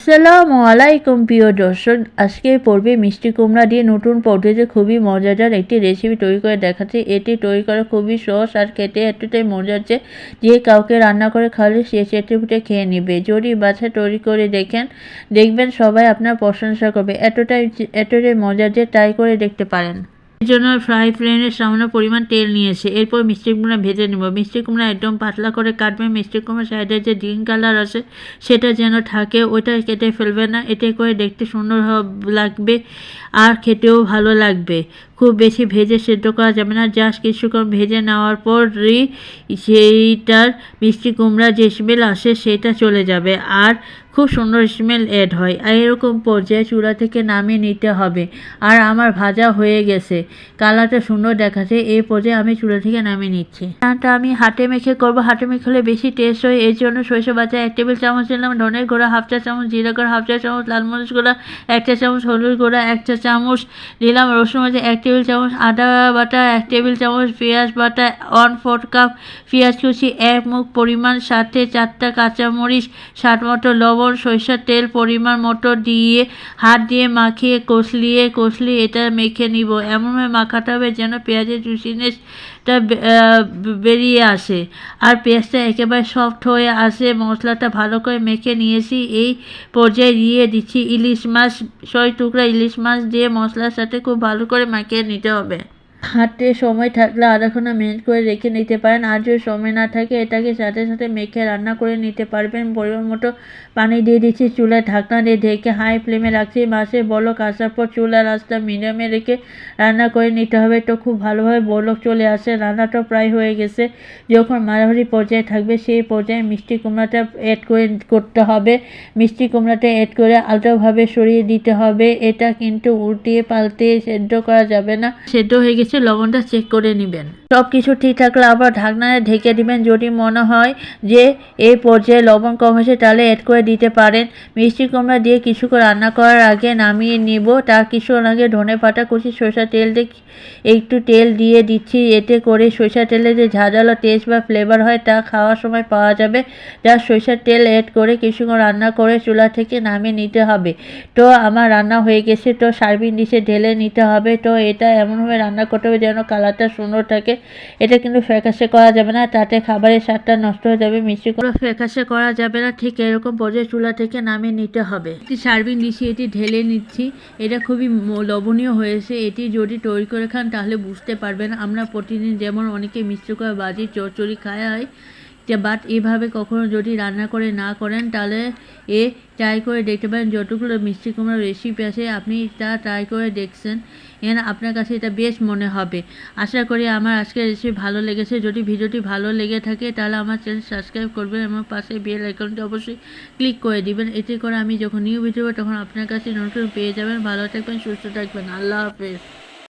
আসসালামু আলাইকুম প্রিয় দর্শক, আজকে পর্বে মিষ্টি কুমড়া দিয়ে নতুন পদ্ধতিতে খুবই মজাদার একটি রেসিপি তৈরি করে দেখাচ্ছি। এটি তৈরি করা খুবই সহজ আর খেতে এতটাই মজার যে কাউকে রান্না করে খাওয়ালে সে চেটে পুটে খেয়ে নেবে। যদি বাসায় তৈরি করে দেখবেন সবাই আপনার প্রশংসা করবে। এতটাই মজার যে ট্রাই করে দেখতে পারেন। এর জন্য ফ্রাই প্যানে সামান্য পরিমাণ তেল নিয়েছে। এরপর মিষ্টি কুমড়া ভেজে নেব। মিষ্টি কুমড়া একদম পাতলা করে কাটবে। মিষ্টি কুমড়ার সাইডে যে গ্রিন কালার আছে সেটা যেন থাকে, ওইটা কেটে ফেলবে না। এতে করে দেখতে সুন্দর লাগবে আর খেতেও ভালো লাগবে। খুব বেশি ভেজে সেদ্ধ করা যাবে না, জাস্ট কিছুক্ষণ ভেজে নেওয়ার পরই সেইটার মিষ্টি কুমড়া যে স্মেল আসে সেটা চলে যাবে আর খুব সুন্দর স্মেল অ্যাড হয়। আর এরকম পর্যায়ে চুলা থেকে নামিয়ে নিতে হবে। আর আমার ভাজা হয়ে গেছে, কালারটা সুন্দর দেখাচ্ছে। এই পর্যায়ে আমি চুলা থেকে নামিয়ে নিচ্ছি। রান্নাটা আমি হাতে মেখে করবো। হাতে মেখে হলে বেশি টেস্ট হয়। এর জন্য সরিষা বাটা 1 টেবিল চামচ দিলাম, ধনের গুঁড়া 1/2 চা চামচ, জিরা গুঁড়া 1/2 চা চামচ, লাল মরিচ গুঁড়া 1 চা চামচ, হলুদ গুঁড়া 1 চা চামচ দিলাম, রসুন বাটা 1 টেবিল চামচ, আদা বাটা 1 টেবিল চামচ, পেঁয়াজ বাটা 1/4 কাপ, পেঁয়াজ কুচি 1 মুখ পরিমাণ, সাথে 4টা কাঁচামরিচ, স্বাদ মতো লবণ, সরিষার তেল পরিমাণ মতো দিয়ে হাত দিয়ে মাখিয়ে কষলিয়ে এটা মেখে নিব। এমনভাবে মাখাতে হবে যেন পেঁয়াজের জুসিনেসটা বেরিয়ে আসে আর পেঁয়াজটা একেবারে সফট হয়ে আসে। মশলাটা ভালো করে মেখে নিয়েছি। এই পর্যায়ে দিয়ে দিচ্ছি ইলিশ মাছ, 6 টুকরা ইলিশ মাছ দিয়ে মশলার সাথে খুব ভালো করে মাখিয়ে নিতে হবে। হাতে সময় থাকলে আধা ঘন্টা মেরিনেট করে রেখে নিতে পারেন। আর যদি সময় না থাকে এটাকে সাথে সাথে মেখে রান্না করে নিতে পারবেন। পরিমাণ মতো পানি দিয়ে দিচ্ছি। চুলায় ঢাকনা দিয়ে ঢেকে হাই ফ্লেমে রাখছি। মাছের বলক আসার পর চুলার আঁচটা মিডিয়ামে রেখে রান্না করে নিতে হবে। তো খুব ভালোভাবে বলক চলে আসে, রান্নাটা প্রায় হয়ে গেছে। যখন মাঝামাঝি পর্যায়ে থাকবে সেই পর্যায়ে মিষ্টি কুমড়াটা করতে হবে। মিষ্টি কুমড়াটা অ্যাড করে আলতোভাবে সরিয়ে দিতে হবে। এটা কিন্তু উল্টিয়ে পাল্টিয়ে সেদ্ধ করা যাবে না। সেদ্ধ হয়ে গেছে, লবণটা চেক করে নেবেন। সব কিছু ঠিক থাকলে আবার ঢাকনায় ঢেকে দিবেন। যদি মনে হয় যে এই পর্যায়ে লবণ কম হয়েছে তাহলে অ্যাড করে দিতে পারেন। মিষ্টি কুমড়া দিয়ে কিছুক্ষণ রান্না করার আগে নামিয়ে নিব। তার কিছুক্ষণ আগে ধনেপাতা কুচি, সরিষার তেল দিয়ে একটু তেল দিয়ে দিচ্ছি। এতে করে সরিষার তেলের যে ঝাঁঝালো টেস্ট বা ফ্লেভার হয় তা খাওয়ার সময় পাওয়া যাবে। যা সরিষার তেল অ্যাড করে কিছুক্ষণ রান্না করে চুলা থেকে নামিয়ে নিতে হবে। তো আমার রান্না হয়ে গেছে। তো সার্ভিং ডিশে ঢেলে নিতে হবে। তো এটা এমনভাবে রান্না করতে হবে যেন কালারটা সুন্দর থাকে। এটা কিন্তু ফ্যাকাশে করা যাবে না, তাতে খাবারের স্বাদটা নষ্ট হয়ে যাবে। মিষ্টি করে ফ্যাকাশে করা যাবে না। ঠিক এরকম পর্যায়ে চুলা থেকে নামিয়ে নিতে হবে। একটি সার্ভিং ডিশে এটি ঢেলে নিচ্ছি। এটা খুবই লোভনীয় হয়েছে। এটি যদি তৈরি করে খান তাহলে বুঝতে পারবেন। আমরা প্রতিদিন যেমন অনেকে মিষ্টি করে বাজি চচ্চড়ি খাওয়া হয়, বাট এভাবে কখনো যদি রান্না করে না করেন তাহলে ট্রাই করে দেখতে পারেন। যতগুলো মিষ্টি কুমড়ার রেসিপি আছে আপনি তা ট্রাই করে দেখছেন, আপনার কাছে এটা বেশ মনে হবে। আশা করি আমার আজকের রেসিপি ভালো লেগেছে। যদি ভিডিওটি ভালো লেগে থাকে তাহলে আমার চ্যানেল সাবস্ক্রাইব করবেন এবং পাশে বেল আইকনটি অবশ্যই ক্লিক করে দিবেন। এতে করে আমি যখন নিউ ভিডিও তখন আপনার কাছে নোটিফিকেশন পেয়ে যাবেন। ভালো থাকবেন, সুস্থ থাকবেন। আল্লাহ হাফেজ।